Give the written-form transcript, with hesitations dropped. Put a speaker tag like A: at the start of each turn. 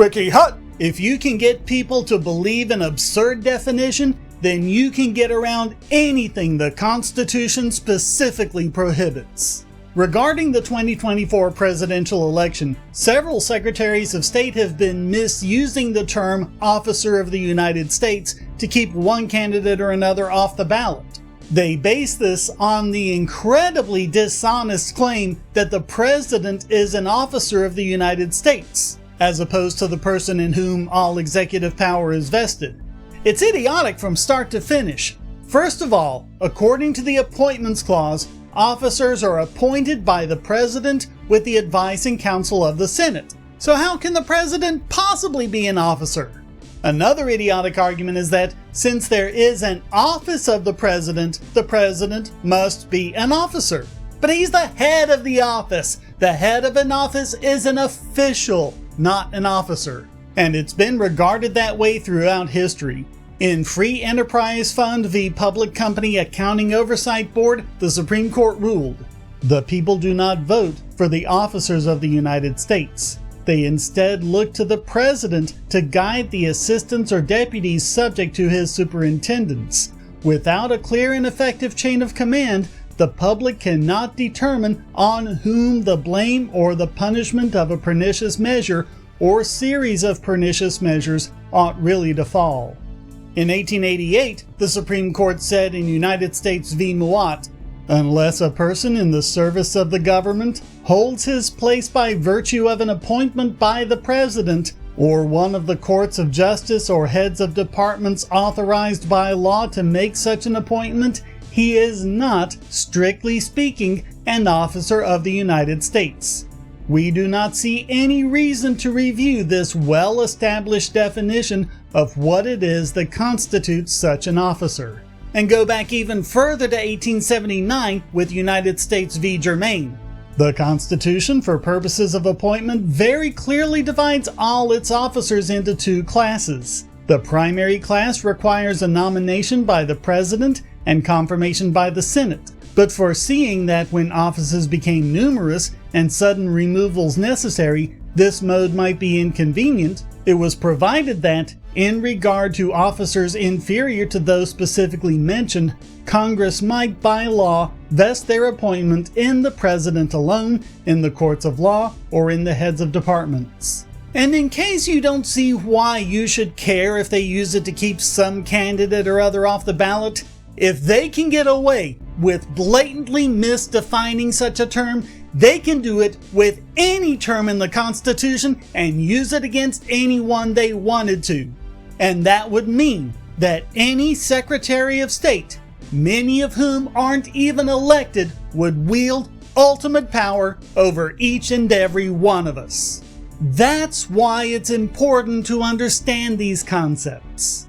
A: Quickie hut! If you can get people to believe an absurd definition, then you can get around anything the Constitution specifically prohibits. Regarding the 2024 presidential election, several Secretaries of State have been misusing the term Officer of the United States to keep one candidate or another off the ballot. They base this on the incredibly dishonest claim that the President is an officer of the United States, as opposed to the person in whom all executive power is vested. It's idiotic from start to finish. First of all, according to the Appointments Clause, officers are appointed by the President with the advice and counsel of the Senate. So how can the President possibly be an officer? Another idiotic argument is that since there is an office of the President must be an officer. But he's the head of the office. The head of an office is an official, not an officer. And it's been regarded that way throughout history. In Free Enterprise Fund v. Public Company Accounting Oversight Board, the Supreme Court ruled, "The people do not vote for the officers of the United States. They instead look to the President to guide the assistants or deputies subject to his superintendence. Without a clear and effective chain of command, the public cannot determine on whom the blame or the punishment of a pernicious measure or series of pernicious measures ought really to fall." In 1888, the Supreme Court said in United States v. Mszáʀx, "Unless a person in the service of the government holds his place by virtue of an appointment by the President or one of the courts of justice or heads of departments authorized by law to make such an appointment, he is not, strictly speaking, an officer of the United States." We do not see any reason to review this well-established definition of what it is that constitutes such an officer. And go back even further to 1879 with United States v. Germain. The Constitution, for purposes of appointment, very clearly divides all its officers into two classes. The primary class requires a nomination by the President and confirmation by the Senate. But foreseeing that when offices became numerous and sudden removals necessary, this mode might be inconvenient, it was provided that, in regard to officers inferior to those specifically mentioned, Congress might by law vest their appointment in the President alone, in the courts of law, or in the heads of departments. And in case you don't see why you should care if they use it to keep some candidate or other off the ballot, if they can get away with blatantly misdefining such a term, they can do it with any term in the Constitution and use it against anyone they wanted to. And that would mean that any Secretary of State, many of whom aren't even elected, would wield ultimate power over each and every one of us. That's why it's important to understand these concepts.